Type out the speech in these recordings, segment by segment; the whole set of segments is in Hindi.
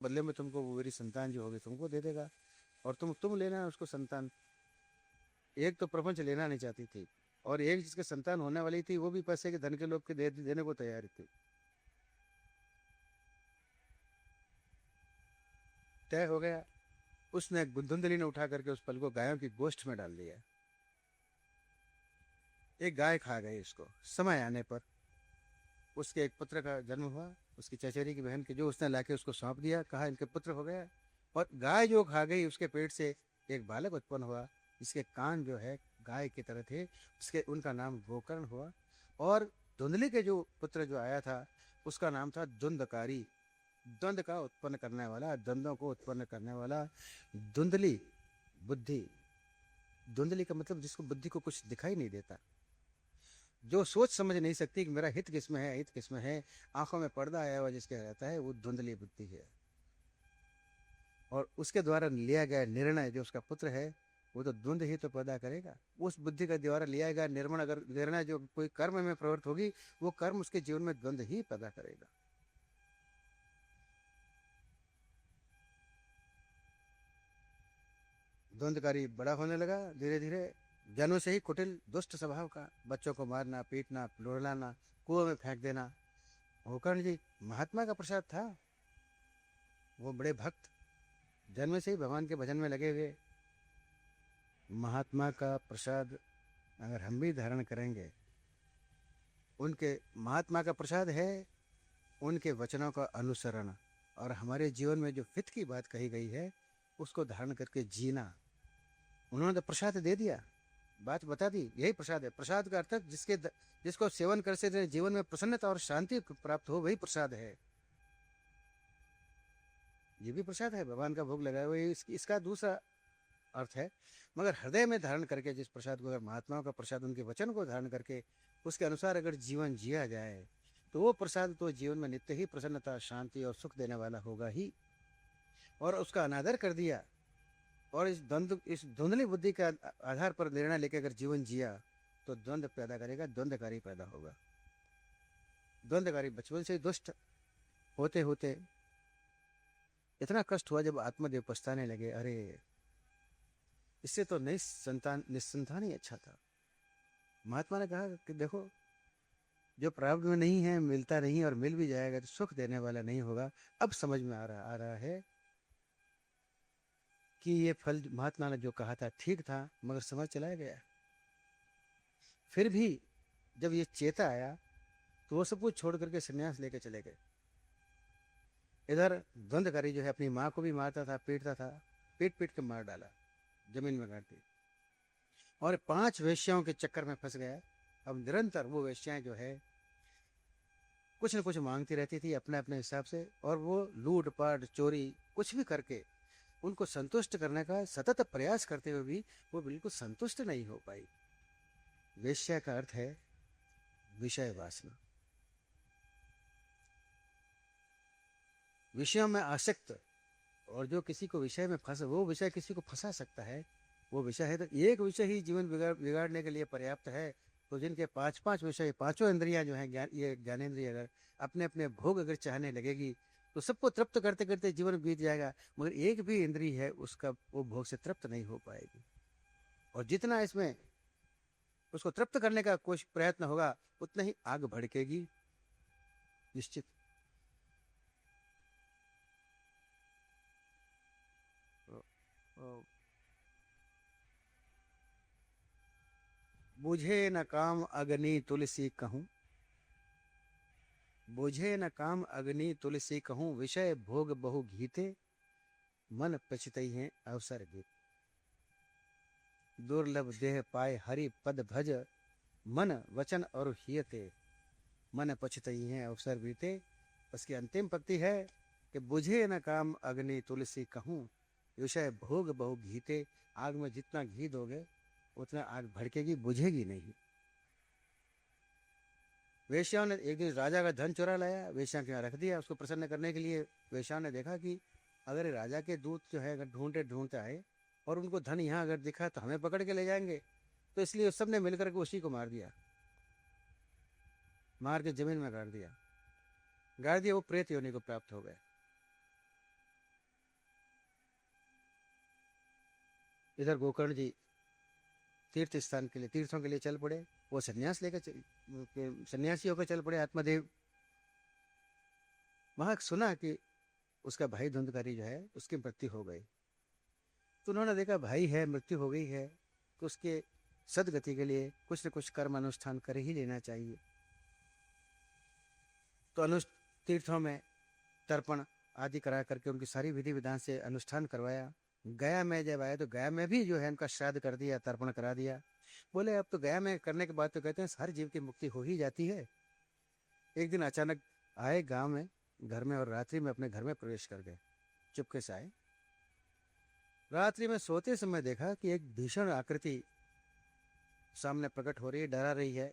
बदले में तुमको वो मेरी संतान जो होगी तुमको दे देगा, और तुम लेना उसको संतान। एक तो प्रपंच लेना नहीं चाहती थी, और एक जिसके संतान होने वाली थी वो भी पैसे के धन के लोभ के देने को तैयार थी। तय हो गया। उसने धुंधली ने उठा करके उस पल को गायों की गोष्ठ में डाल दिया। एक गाय खा गई इसको। समय आने पर उसके एक पुत्र का जन्म हुआ, उसकी चचेरी की बहन के, जो उसने लाके उसको सौंप दिया, कहा इनके पुत्र हो गया। और गाय जो खा गई उसके पेट से एक बालक उत्पन्न हुआ, जिसके कान जो है गाय की तरह थे, उसके उनका नाम गोकर्ण हुआ। और धुंधली के जो पुत्र जो आया था उसका नाम था धुंधकारी। द्वंद का उत्पन्न करने वाला, द्वंद्वों को उत्पन्न करने वाला। धुंधली बुद्धि। धुंधली का मतलब जिसको बुद्धि को कुछ दिखाई नहीं देता, जो सोच समझ नहीं सकती कि मेरा हित किसमें है, हित किसमें है, आंखों में पर्दा आया हुआ जिसके रहता है, वो धुंधली बुद्धि है। और उसके द्वारा लिया गया निर्णय जो उसका पुत्र है, वो तो द्वंद ही तो पैदा करेगा। उस बुद्धि का द्वारा लिया गया निर्माण, अगर निर्णय जो कोई कर्म में प्रवृत्त होगी, वो कर्म उसके जीवन में द्वंद ही पैदा करेगा। द्वंद्वकारी बड़ा होने लगा धीरे धीरे। जन्म से ही कुटिल दुष्ट स्वभाव का, बच्चों को मारना, पीटना, लुढ़लाना, कुएं में फेंक देना। गोकर्ण जी महात्मा का प्रसाद था। वो बड़े भक्त, जन्म से ही भगवान के भजन में लगे हुए। महात्मा का प्रसाद अगर हम भी धारण करेंगे, उनके महात्मा का प्रसाद है उनके वचनों का अनुसरण, और हमारे जीवन में जो हित की बात कही गई है उसको धारण करके जीना। उन्होंने तो प्रसाद दे दिया, बात बता दी, यही प्रसाद है। प्रसाद का अर्थ जिसको सेवन कर से जीवन में प्रसन्नता और शांति प्राप्त हो, वही प्रसाद है। ये भी प्रसाद है, भगवान का भोग लगाया हुआ, इसका दूसरा अर्थ है। मगर हृदय में धारण करके जिस प्रसाद को, अगर महात्माओं का प्रसाद उनके वचन को धारण करके उसके अनुसार अगर जीवन जिया जाए, तो वो प्रसाद तो जीवन में नित्य ही प्रसन्नता, शांति और सुख देने वाला होगा ही। और उसका अनादर कर दिया और इस धुंधली बुद्धि के आधार पर निर्णय लेकर अगर जीवन जिया, तो द्वंद्व पैदा करेगा, द्वंद्वकारी पैदा होगा। द्वंद्वकारी बचपन से दुष्ट होते होते इतना कष्ट हुआ जब आत्मदेव पछताने लगे, अरे इससे तो निस्संतान ही अच्छा था। महात्मा ने कहा कि देखो, जो प्रारब्ध में नहीं है, मिलता नहीं, और मिल भी जाएगा तो सुख देने वाला नहीं होगा। अब समझ में आ रहा है कि ये फल महात्मा ने जो कहा था ठीक था, मगर समझ चला गया। फिर भी जब ये चेता आया तो वो सब कुछ छोड़ करके संन्यास लेके चले गए। इधर द्वंद्वकारी जो है अपनी माँ को भी मारता था, पीटता था, पीट पीट के मार डाला, जमीन में गाड़ दी। और 5 वेश्याओं के चक्कर में फंस गया। अब निरंतर वो वेश्याएं जो है कुछ न कुछ मांगती रहती थी अपने अपने हिसाब से, और वो लूट पाट चोरी कुछ भी करके उनको संतुष्ट करने का सतत प्रयास करते हुए भी वो बिल्कुल संतुष्ट नहीं हो पाई। वेश्या का अर्थ है विषय वासना, विषयों में आसक्त। और जो किसी को विषय में फंस, वो विषय किसी को फंसा सकता है, वो विषय है। तो एक विषय ही जीवन बिगाड़ने के लिए पर्याप्त है। तो जिनके 5 5 विषय, पांचों इंद्रियां जो है, ये ज्ञानेन्द्रिय अगर अपने अपने भोग अगर चाहने लगेगी, तो सबको तृप्त करते करते जीवन बीत जाएगा, मगर एक भी इंद्रिय है उसका वो भोग से तृप्त नहीं हो पाएगी। और जितना इसमें उसको तृप्त करने का कोई प्रयत्न होगा, उतना ही आग भड़केगी निश्चित। बुझे न काम अग्नि तुलसी कहूँ, बुझे न काम अग्नि तुलसी कहूँ, विषय भोग बहु घीते, मन पछतई है अवसर बीत। दुर्लभ देह पाए हरि पद भज, मन वचन और हियते, मन पछतई है अवसर बीते। उसकी अंतिम पंक्ति है कि बुझे न काम अग्नि तुलसी कहूँ, विषय भोग बहु घीते। आग में जितना घी दोगे उतना आग भड़केगी, बुझेगी नहीं। वेश्याओं ने एक दिन राजा का धन चुरा लाया, वेश्या के यहाँ रख दिया उसको प्रसन्न करने के लिए। वेश्याओं ने देखा कि अगर राजा के दूत जो है अगर ढूंढते ढूंढते आए और उनको धन यहाँ अगर दिखा तो हमें पकड़ के ले जाएंगे, तो इसलिए सब ने मिलकर के उसी को मार दिया, मार के जमीन में गाड़ दिया। गाड़ दिया, वो प्रेत योनि को प्राप्त हो गए। इधर गोकर्ण जी तीर्थ स्थान के लिए, तीर्थों के लिए चल पड़े। वो सन्यास लेकर सन्यासी होकर चल पड़े आत्मदेव। वहां सुना कि उसका भाई धुंधकारी जो है उसकी मृत्यु हो गई। तो उन्होंने देखा भाई है, मृत्यु हो गई है, तो उसके सदगति के लिए कुछ न कुछ कर्म अनुष्ठान कर ही लेना चाहिए। तो तीर्थों में तर्पण आदि करा करके उनकी सारी विधि विधान से अनुष्ठान करवाया। गया में जब आए तो गया में भी जो है उनका श्राद्ध कर दिया, तर्पण करा दिया। बोले अब तो गया में करने के बाद तो कहते हैं हर जीव की मुक्ति हो ही जाती है। एक दिन अचानक आए गांव में, घर में, और रात्रि में अपने घर में प्रवेश कर गए। चुपके से आए, रात्रि में सोते समय देखा कि एक भीषण आकृति सामने प्रकट हो रही है, डरा रही है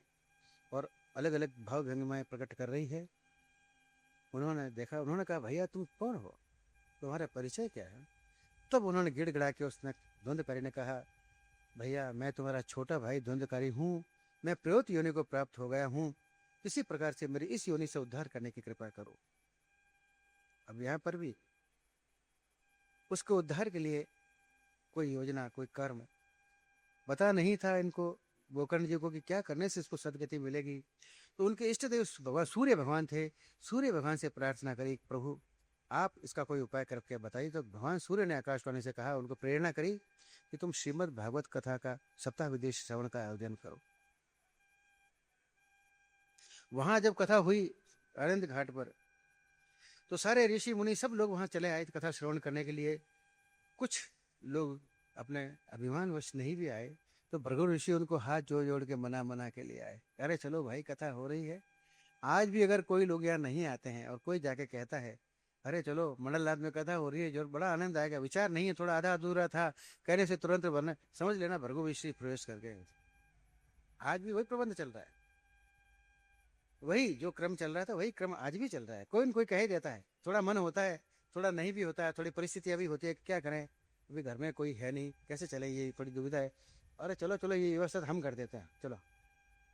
और अलग अलग भाव भंगिमाएं प्रकट कर रही है। उन्होंने देखा, उन्होंने कहा भैया तुम कौन हो, तुम्हारा परिचय क्या है? तब उन्होंने गिड़गिड़ा के उसने धुंधकारी ने कहा भैया मैं तुम्हारा छोटा भाई धुंधकारी हूँ, मैं प्रयोत योनि को प्राप्त हो गया हूँ, किसी प्रकार से मेरी इस योनि से उद्धार करने की कृपा करो। अब यहाँ पर भी उसको उद्धार के लिए कोई योजना, कोई कर्म बता नहीं था इनको, गोकर्ण जी को, कि क्या करने से इसको सदगति मिलेगी। तो उनके इष्ट देव भगवान सूर्य भगवान थे। सूर्य भगवान से प्रार्थना करी, प्रभु आप इसका कोई उपाय करके बताइए। तो भगवान सूर्य ने आकाशवाणी से कहा, उनको प्रेरणा करी कि तुम श्रीमद् भागवत कथा का सप्ताह विदेश श्रवण का आयोजन करो। वहां जब कथा हुई आनंद घाट पर, तो सारे ऋषि मुनि सब लोग वहां चले आए कथा श्रवण करने के लिए। कुछ लोग अपने अभिमानवश नहीं भी आए, तो भृगु ऋषि उनको हाथ जोड़ जोड़ के मना के लिए आए। अरे चलो भाई, कथा हो रही है। आज भी अगर कोई लोग यहाँ नहीं आते हैं और कोई जाके कहता है अरे चलो मंडलनाथ में कथा हो रही है, जो बड़ा आनंद आएगा, विचार नहीं है, थोड़ा आधा अधूरा था, कहने से तुरंत बनना, समझ लेना भृगु ऋषि प्रवेश कर गए। आज भी वही प्रबंध चल रहा है, वही जो क्रम चल रहा था वही क्रम आज भी चल रहा है। कोई न कोई कह ही देता है, थोड़ा मन होता है, थोड़ा नहीं भी होता है, थोड़ी परिस्थितियां भी होती है, क्या करें, अभी घर में कोई है नहीं, कैसे चले, ये थोड़ी दुविधा है। अरे चलो चलो ये व्यवस्था हम कर देते हैं, चलो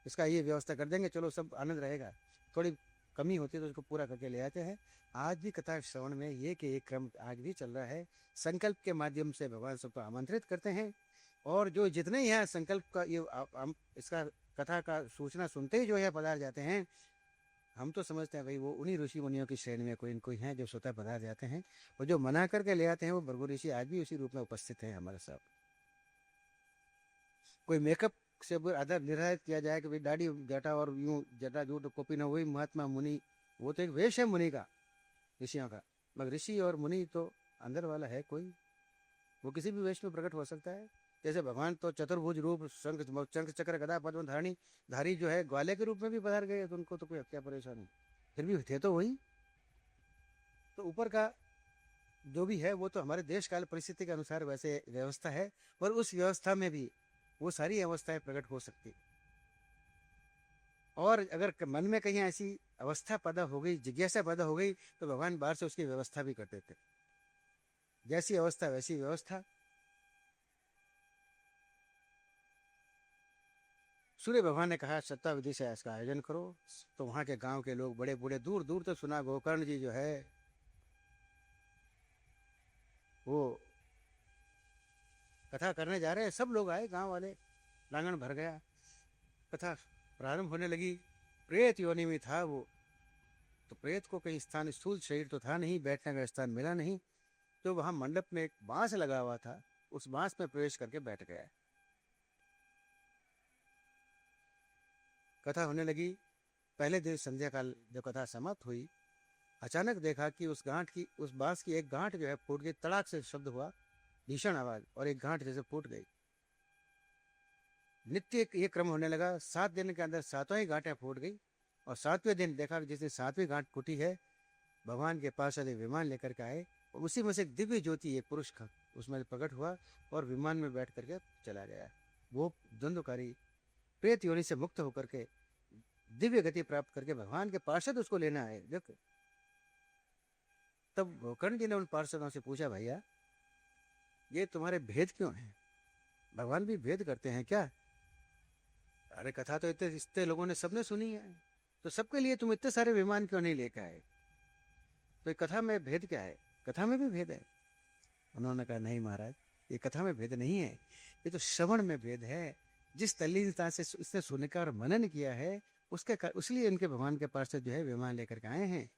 इसका ये व्यवस्था कर देंगे, चलो सब आनंद रहेगा। थोड़ी कमी होती है तो उसको पूरा करके ले आते हैं। आज भी कथा श्रवण में ये कि एक क्रम आज भी चल रहा है। संकल्प के माध्यम से भगवान सबको आमंत्रित करते हैं, और जो जितने यहाँ संकल्प का ये इसका कथा का सूचना सुनते ही जो है पधार जाते हैं। हम तो समझते हैं भाई वो उन्हीं ऋषि मुनियों की श्रेणी में कोई न कोई है जो स्वतः पधार जाते हैं, और जो मना करके ले आते हैं वो भृगु ऋषि आज भी उसी रूप में उपस्थित है हमारे साथ। कोई मेकअप से आधार निर्धारित किया जाए कि भाई दाढ़ी जटा और यूं जटा जूट कॉपी ना, वही महात्मा मुनि, वो तो एक वेश है मुनि का, ऋषियों का। मगर ऋषि और मुनि तो अंदर वाला है कोई, वो किसी भी वेश में प्रकट हो सकता है। जैसे भगवान तो चतुर्भुज रूप, शंख चक्र गदा पद्म धारणी धारी जो है ग्वाले के रूप में भी पधार गए, तो उनको तो कोई क्या परेशानी, फिर भी थे तो वही। तो ऊपर का जो भी है वो तो हमारे देश काल परिस्थिति के अनुसार वैसे व्यवस्था है, और उस व्यवस्था में भी वो सारी अवस्थाएं प्रकट हो सकती। और अगर मन में कहीं ऐसी अवस्था पैदा हो गई, जिज्ञासा पैदा हो गई, तो भगवान बाहर से उसकी व्यवस्था भी कर देते। जैसी अवस्था वैसी व्यवस्था। सूर्य भगवान ने कहा सत्ता विधि से इसका आयोजन करो। तो वहां के गांव के लोग बड़े बूढ़े दूर दूर तक सुना गोकर्ण जी जो है वो कथा करने जा रहे हैं। सब लोग आए, गांव वाले, लांगन भर गया, कथा प्रारंभ होने लगी। प्रेत योनि में था वो, तो प्रेत को कहीं स्थान, स्थूल शरीर तो था नहीं, बैठने का स्थान मिला नहीं, तो वहां मंडप में एक बांस लगा हुआ था, उस बांस में प्रवेश करके बैठ गया। कथा होने लगी। पहले दिन संध्या काल जब कथा समाप्त हुई, अचानक देखा कि उस गांठ की, उस बांस की एक गांठ जो है फूट गई, तड़ाक से शब्द हुआ, भीषण आवाज, और एक गांठ जैसे फूट गई। नित्य ये क्रम होने लगा। 7 दिन के अंदर 7वां ही गांठें फूट गई, और 7वें दिन देखा कि जिसने 7वीं गांठ फूटी है, भगवान के पास आधे विमान लेकर के आए, और उसी में से एक दिव्य ज्योति, एक पुरुष का उसमें प्रकट हुआ और विमान में बैठ करके चला गया। वो द्वंद्वकारी प्रेत योनि से मुक्त होकर के दिव्य गति प्राप्त करके भगवान के पार्षद उसको लेना आए। देखो, तब गोकर्ण जी ने उन पार्षदों से पूछा, भैया ये तुम्हारे भेद क्यों हैं? भगवान भी भेद करते हैं क्या? अरे कथा तो इतने लोगों ने सबने सुनी है, तो सबके लिए तुम इतने सारे विमान क्यों नहीं लेकर आए? तो कथा में भेद क्या है? कथा में भी भेद है। उन्होंने कहा नहीं महाराज, ये कथा में भेद नहीं है, ये तो श्रवण में भेद है। जिस तल्लीनता से इसने सुनने का और मनन किया है, उसलिए इनके भगवान के पास से जो है विमान लेकर के आए हैं।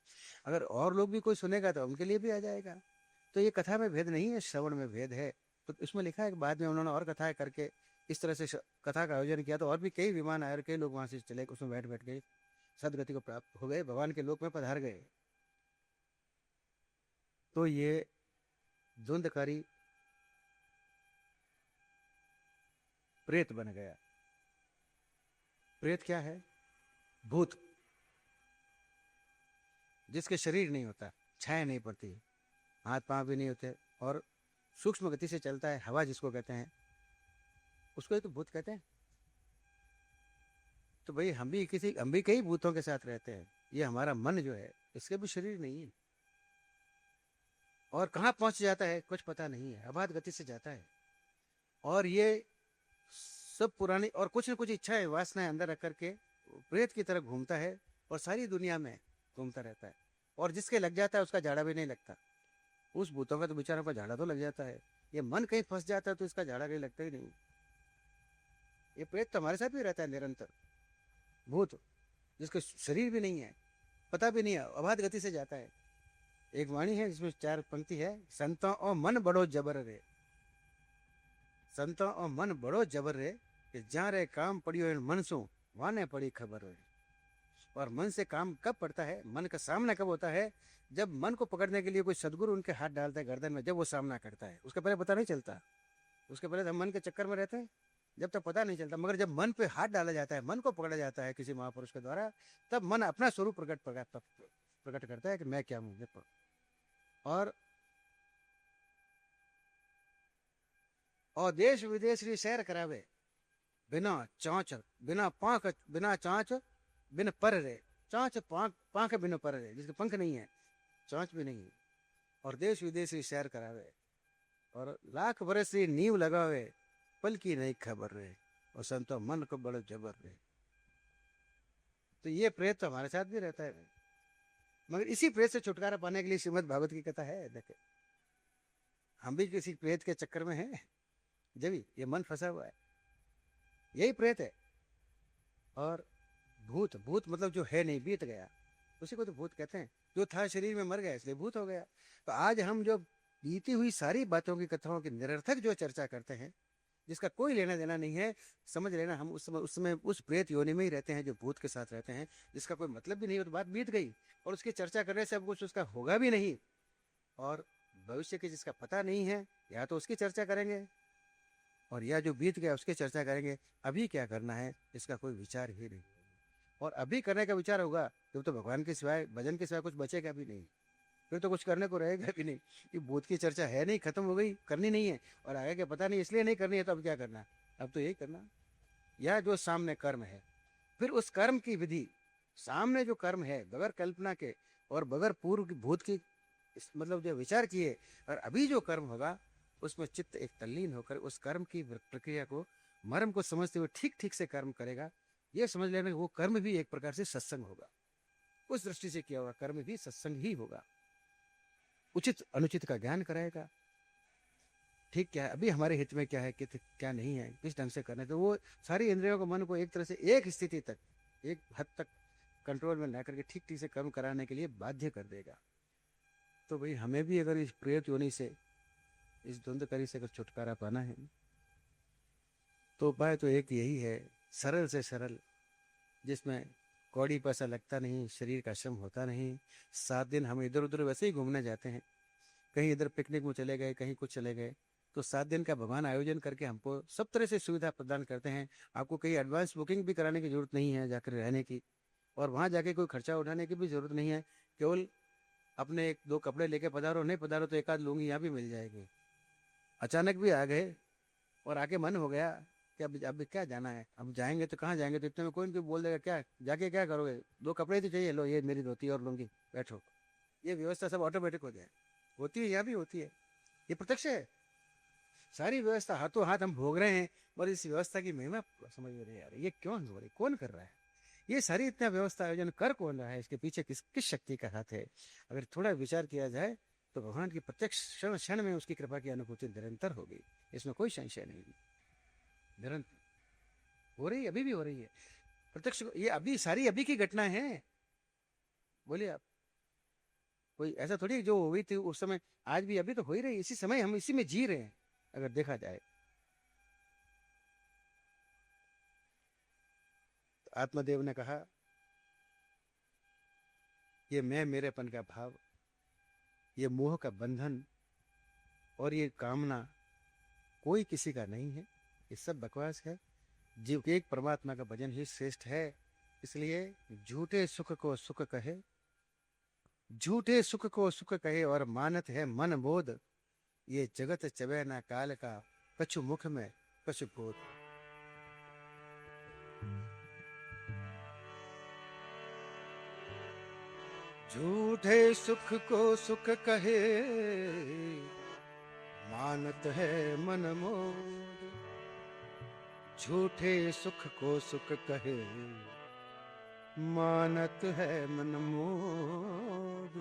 अगर और लोग भी कोई सुनेगा तो उनके लिए भी आ जाएगा। तो ये कथा में भेद नहीं है, श्रवण में भेद है। तो इसमें लिखा है कि बाद में उन्होंने और कथाएं करके इस तरह से कथा का आयोजन किया, तो और भी कई विमान आए और कई लोग वहां से चले, उसमें बैठ बैठ गए, सदगति को प्राप्त हो गए, भगवान के लोक में पधार गए। तो ये धुंधकारी प्रेत बन गया। प्रेत क्या है? भूत, जिसके शरीर नहीं होता, छाया नहीं पड़ती, हाथ पांव भी नहीं होते और सूक्ष्म गति से चलता है, हवा जिसको कहते हैं, उसको ही तो भूत कहते हैं। तो भाई हम भी कई भूतों के साथ रहते हैं। ये हमारा मन जो है, इसके भी शरीर नहीं है और कहाँ पहुंच जाता है कुछ पता नहीं है, अबाध गति से जाता है। और ये सब पुरानी और कुछ न कुछ इच्छाएं वासनाएं अंदर रख करके प्रेत की तरह घूमता है और सारी दुनिया में घूमता रहता है। और जिसके लग जाता है उसका झाड़ा भी नहीं लगता। उस भूतों का तो बेचारों का झाड़ा तो लग जाता है, ये मन कहीं फंस जाता है तो इसका झाड़ा कहीं लगता ही नहीं। ये प्रेत तो हमारे साथ भी रहता है निरंतर। भूत जिसके शरीर भी नहीं है, पता भी नहीं है, अबाध गति से जाता है। एक वाणी है जिसमें 4 पंक्ति है, संतों और मन बड़ो जबर रे, संतों और मन बड़ो जबर रे, कि जा रे काम पड़ियो इन मन सो वाने पड़ी खबर हो। और मन से काम कब पड़ता है, मन का सामना कब होता है? जब मन को पकड़ने के लिए कोई सदगुरु उनके हाथ डालता है गर्दन में, जब वो सामना करता है। उसके पहले पता नहीं चलता, उसके पहले हम मन के चक्कर में रहते हैं, जब तक पता नहीं चलता। मगर जब मन पे हाथ डाला जाता है, मन को पकड़ा जाता है किसी महापुरुष के द्वारा, तब मन अपना स्वरूप प्रकट करता है कि मैं क्या हूं। और देश विदेश की सैर करावे, बिना चाँच बिना पांख बिना चाँच बिन पर रे, चाँच पांख बिन पर रे, जिसके पंख नहीं है, चाँच भी नहीं है, और देश विदेश की सैर करावे, और लाख बरस की नींव लगावे, पल की नहीं खबर रे, और संतो मन को बड़ो जबर रे। तो ये प्रेत तो हमारे साथ भी रहता है। मगर इसी प्रेत से छुटकारा पाने के लिए श्रीमद् भागवत की कथा है। देखे, हम भी किसी प्रेत के चक्कर में हैं, जब ये मन फंसा हुआ है, यही प्रेत है। और भूत, भूत मतलब जो है नहीं, बीत गया, उसी को तो भूत कहते हैं। जो था शरीर में मर गया इसलिए भूत हो गया। तो आज हम जो बीती हुई सारी बातों की, कथाओं की निरर्थक जो चर्चा करते हैं, जिसका कोई लेना देना नहीं है, समझ लेना हम उसमें उस प्रेत योनि में ही रहते हैं, जो भूत के साथ रहते हैं, जिसका कोई मतलब भी नहीं हो। तो बात बीत गई, और उसकी चर्चा करने से अब कुछ उसका होगा भी नहीं, और भविष्य की जिसका पता नहीं है, या तो उसकी चर्चा करेंगे, और या जो बीत गया उसकी चर्चा करेंगे। अभी क्या करना है इसका कोई विचार ही नहीं। और अभी करने का विचार होगा तो भगवान के सिवाय, भजन के सिवाय कुछ बचेगा भी नहीं, फिर तो कुछ करने को रहेगा भी नहीं। कि भूत की चर्चा है नहीं, खत्म हो गई, करनी नहीं है, और आगे के पता नहीं, इसलिए नहीं करनी है। तो अब क्या करना? अब तो यही करना, या जो सामने कर्म है, फिर उस कर्म की विधि, सामने जो कर्म है, बगैर कल्पना के और बगैर पूर्व भूत की मतलब जो विचार किए, और अभी जो कर्म होगा उसमें चित्त एक तल्लीन होकर उस कर्म की प्रक्रिया को, मर्म को समझते हुए ठीक ठीक से कर्म करेगा। ये समझ लेना कि वो कर्म भी एक प्रकार से सत्संग होगा। उस दृष्टि से किया हुआ कर्म भी सत्संग ही होगा। उचित अनुचित का ज्ञान कराएगा, ठीक क्या है, अभी हमारे हित में क्या है, क्या नहीं है, किस ढंग से करना है। तो वो सारी इंद्रियों को, मन को एक तरह से एक स्थिति तक, एक हद तक कंट्रोल में ला करके ठीक ठीक से कर्म कराने के लिए बाध्य कर देगा। तो भाई हमें भी अगर इस प्रेत योनि से, इस धुंधकारी से अगर छुटकारा पाना है, तो उपाय तो एक यही है, सरल से सरल, जिसमें कौड़ी पैसा लगता नहीं, शरीर का श्रम होता नहीं। 7 दिन हम इधर उधर वैसे ही घूमने जाते हैं, कहीं इधर पिकनिक में चले गए, कहीं कुछ चले गए, तो 7 दिन का भगवान आयोजन करके हमको सब तरह से सुविधा प्रदान करते हैं। आपको कहीं एडवांस बुकिंग भी कराने की जरूरत नहीं है जाकर रहने की, और वहाँ जाके कोई खर्चा उठाने की भी जरूरत नहीं है। केवल अपने 1-2 कपड़े लेके पधारो, नहीं पधारो तो 1 आध लुंगी यहाँ भी मिल जाएगी। अचानक भी आ गए और आके मन हो गया कि अब क्या जाना है, अब जाएंगे तो कहाँ जाएंगे, तो इतने में कोई न कोई बोल देगा, क्या जाके क्या करोगे, 2 कपड़े तो चाहिए, लो ये मेरी धोती और लुंगी, बैठो। ये व्यवस्था सब ऑटोमेटिक हो जाए, होती है, यहाँ भी होती है, ये प्रत्यक्ष है। सारी व्यवस्था हाथों हाथ हम भोग रहे हैं, और इस व्यवस्था की महिमा समझ में नहीं आ रही, ये क्यों हो रही, कौन कर रहा है, ये सारी इतना व्यवस्था आयोजन कर कौन रहा है, इसके पीछे किस शक्ति का हाथ है। अगर थोड़ा विचार किया जाए तो भगवान की प्रत्यक्ष क्षण क्षण में उसकी कृपा की अनुभूति निरंतर होगी, इसमें कोई संशय नहीं। निरंतर हो रही है, अभी भी हो रही है प्रत्यक्ष। ये अभी सारी अभी की घटना है। बोलिए आप, कोई ऐसा थोड़ी जो हुई थी उस समय आज भी अभी तो हो ही रही, इसी समय हम इसी में जी रहे हैं अगर देखा जाए। तो आत्मदेव ने कहा ये मैं मेरेपन का भाव, ये मोह का बंधन और ये कामना कोई किसी का नहीं है, ये सब बकवास है। जीव के एक परमात्मा का भजन ही श्रेष्ठ है। इसलिए झूठे सुख को सुख कहे, झूठे सुख को सुख कहे और मानत है मन बोध, ये जगत चबे ना काल का, कछु मुख में कछु बोध। झूठे सुख को सुख कहे, मानत है मन मोद, झूठे सुख को सुख कहे, मानत है मन मोद,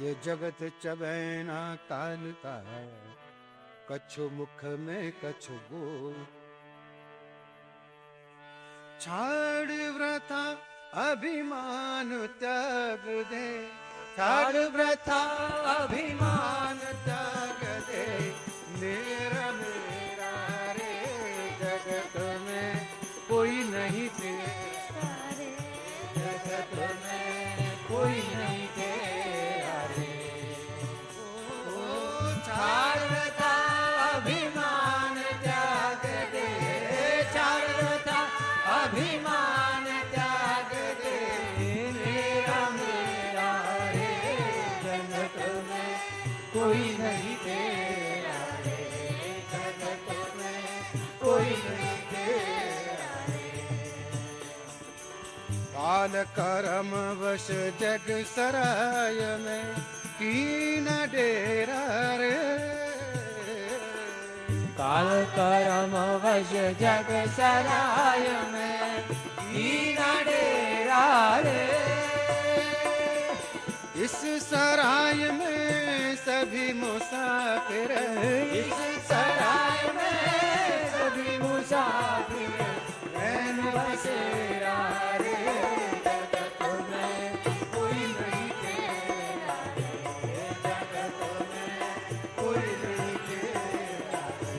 ये जगत चबैना काल का, कछु मुख में कछु बोध। छाड़ व्रता अभिमान त्याग दे, छाड़ व्रता अभिमान त्याग दे, मेरा मेरा रे जगत में कोई नहीं तेरा रे, जगत में कोई नहीं तेरा रे। ओ छाड़ व्रता अभिमान त्याग दे, छाड़ व्रता अभिमान त्याग दे, मेरा मेरा रे जगत में कोई नहीं तेरा रे, जगत में कोई नहीं तेरा रे। काल कर्म वश जग सराय में कीन डेरा रे, काल कर्म वश जग सराय में कीन डेरा रे। इस सराय में सभी मुसाफिर, इस सराय में सभी मुसाफिर, रैन बसेरा रे, जगत में कोई नहीं तेरा रे, जगत में कोई नहीं तेरा रे।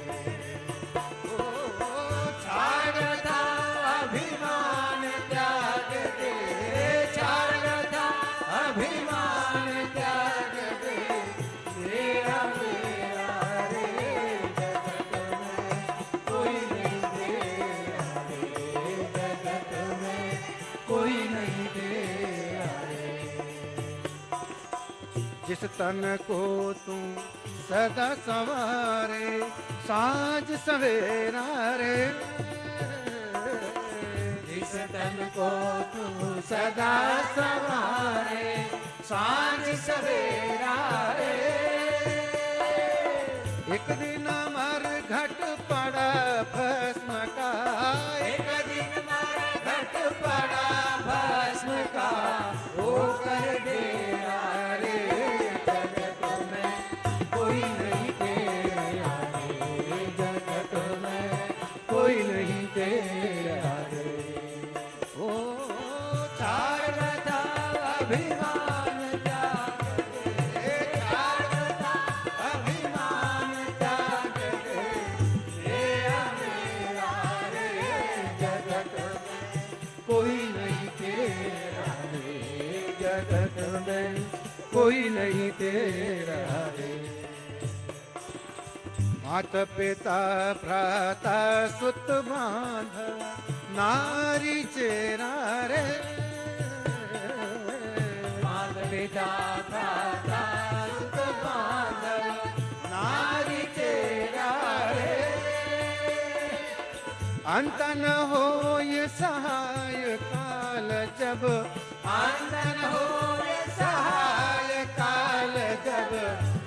ओ छाड़ था अभिमान त्याग दे, छाड़ था अभिमान त्याग दे, मेरा मेरा रे जगत में कोई नहीं तेरा रे, जगत में कोई नहीं तेरा रे। जिस तन को तू सदा संवारे, साँझ सवेरा रे, जिस तन को तू सदा संवारे, साँझ सवेरा रे। एक दिन मर घट पड़ा भस्म का, एक दिन मर घट पड़ा भस्म का, होकर डेरा रे, जगत में कोई नहीं तेरा रे, जगत में कोई नहीं तेरा रे। ओ छाड़ था अभिमान त्याग दे, छाड़ था अभिमान त्याग दे, मेरा मेरा रे जगत में कोई नहीं तेरा रे, जगत में कोई नहीं तेरा रे। मात पिता भ्राता सुत बांधव, नारी चेरा रे, मात पिता भ्राता सुत बांधव, नारी चेरा रे। अंत न हो ये सहाय काल जब, अंत न हो ये सहाय काल जब,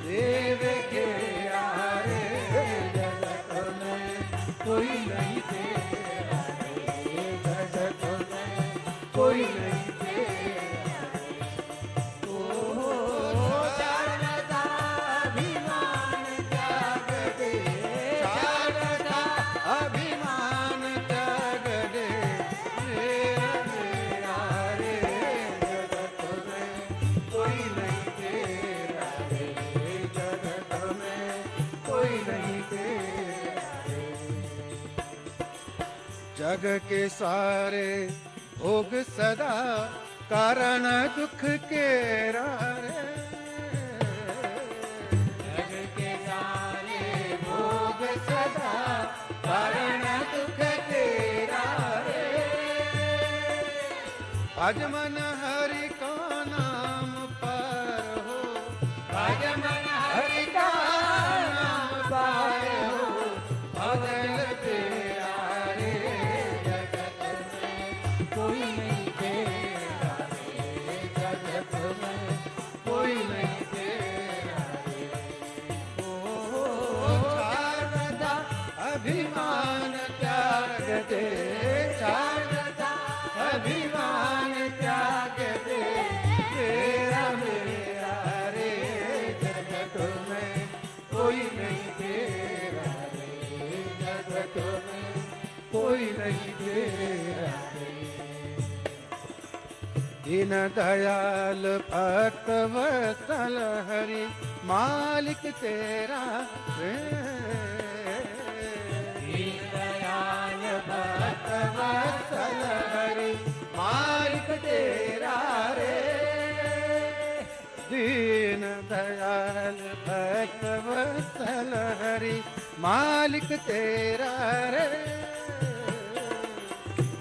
देव घेरा रे, जगत में कोई नहीं तेरा रे, जगत में कोई नहीं तेरा रे। ओ छाड़ था जग के सारे भोग सदा कारण दुख के रे। जग के सारे भोग सदा कारण दुख के रे। भज मन हरि का नाम पर हो, भज मन हरि का नाम पार हो, भजन तेरा रे। जगत में कोई नहीं तेरा रे, जगत में कोई नहीं तेरा रे। ओ शारदा अभिमान त्याग दे, शारदा अभिमान त्याग दे, तेरा मेरा रे। जगत में कोई नहीं तेरा रे, जगत में कोई नहीं तेरा रे। दीन दयाल भक्त वत्सल हरि मालिक तेरा रे। दीन दयाल भक्त वत्सल हरि मालिक तेरा रे। दीन दयाल भक्त वत्सल हरि मालिक तेरा रे।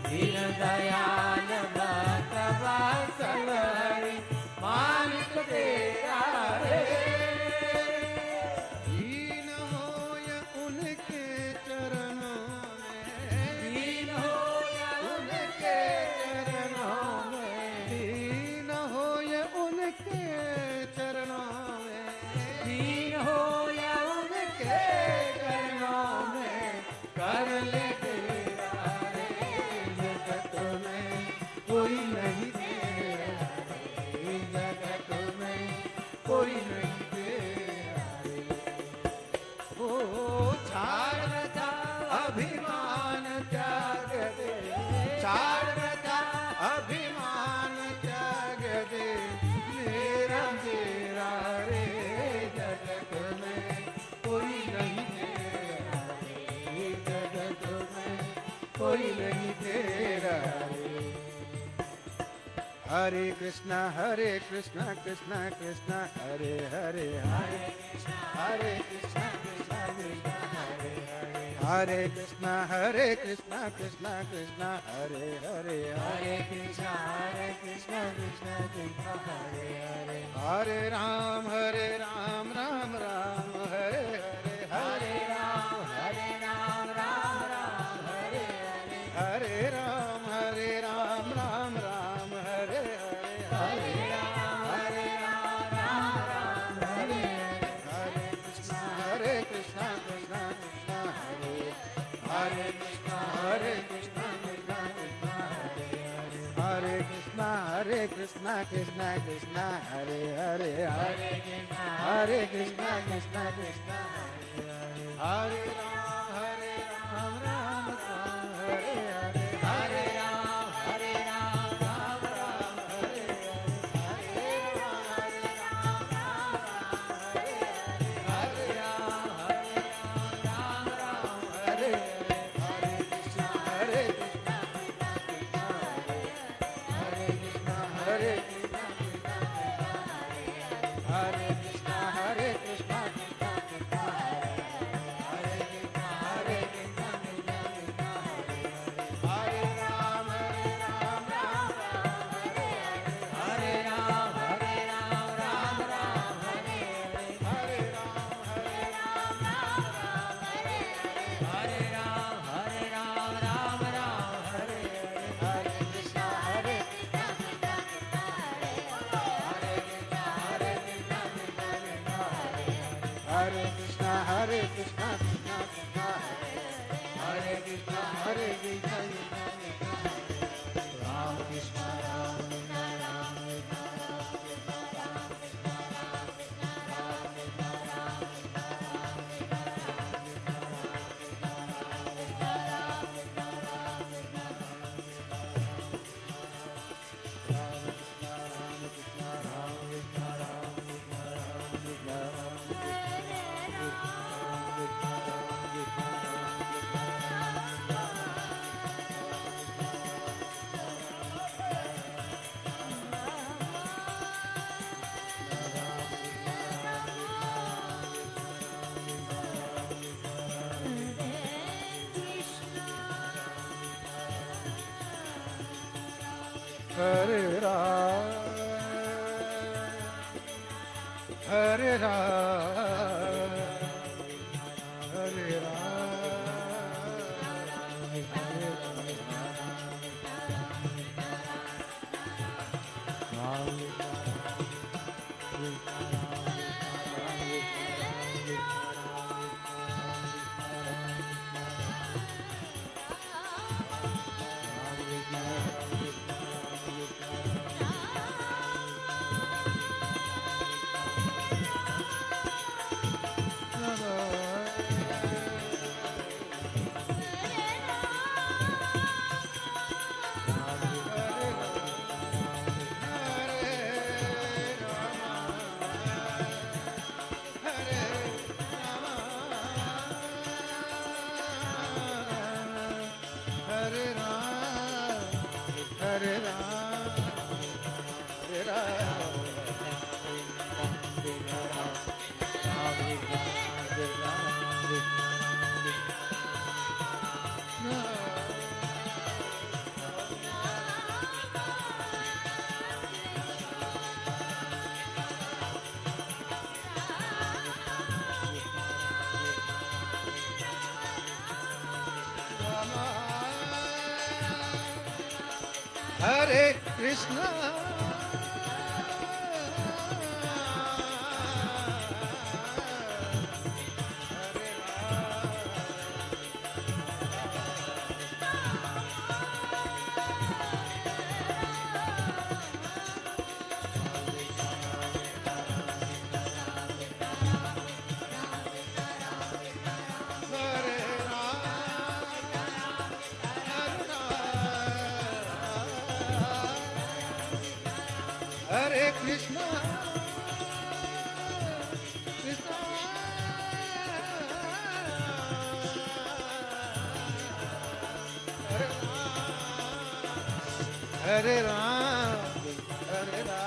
दीन दयाल भक्त वत्सल हरि मालिक तेरा रे। दीन होय उनके चरणों में, दीन होया उनके चरणों में, दीन होय उनके चरणों में, दीन होया उनके चरणों में, कर ले तेरा रे। जगत में कोई नहीं तेरा रे, जगत में कोई नहीं तेरा रे। ओ शारदा अभिमान त्याग दे, शारदा अभिमान त्याग दे, मेरा मेरा रे। जगत में कोई नहीं तेरा रे, जगत में कोई नहीं तेरा रे। हरे कृष्णा कृष्णा कृष्णा हरे हरे, हरे कृष्णा कृष्णा कृष्णा हरे हरे, हरे कृष्णा कृष्णा कृष्णा हरे हरे, हरे कृष्णा कृष्णा कृष्णा हरे हरे, हरे राम राम राम हरे हरे, हरे राम राम राम हरे हरे, हरे राम राम राम हरे हरे, हरे राम राम राम हरे हरे। हरे कृष्णा कृष्णा कृष्णा हरे, हरे कृष्णा कृष्णा कृष्णा हरे हरे, हरे कृष्णा कृष्णा हरे हरे, हरे कृष्णा कृष्णा कृष्णा हरे हरे, हरे राम राम राम हरे हरे, हरे राम राम राम हरे हरे, हरे राम राम हरे हरे, हरे राम राम राम हरे हरे, हरे कृष्णा कृष्णा हरे कृष्णा हरे कृष्णा कृष्णा हरे हरे, हरे कृष्णा कृष्णा कृष्णा हरे कृष्णा कृष्णा कृष्णा हरे हरे, हरे राम राम हरे राम राम राम हरे हरे, हरे राम हरे राम राम राम हरे हरे, हरे कृष्णा हरे कृष्णा कृष्णा कृष्णा हरे हरे, हरे कृष्णा कृष्णा कृष्णा हरे Krishna Krishna Ram Krishna Ram Krishna Ram Krishna Ram Krishna Ram Krishna Ram Krishna Ram Krishna Ram Krishna Ram Krishna Ram Krishna Ram Krishna Ram Krishna Ram Krishna Hare Ram, Hare Ram, Hare Hare Krishna, Hare Krishna, Krishna, Hare Ram, Hare Ram.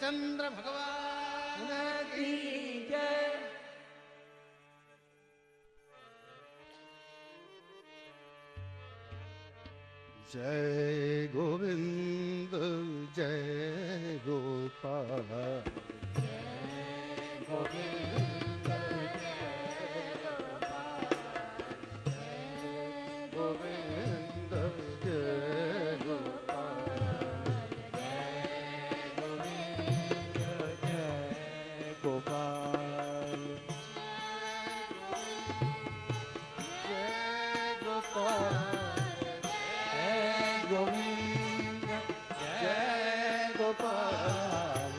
चंद्र भगवान की जय। जय गोविंद जय गोपाल, जय गोविंद जय गोपाल, जय गोविंद जय गोपाल, जय गोविंद जय गोपाल, जय गोपाल, गोविंद जय गोपाल,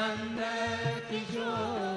नंद किशोर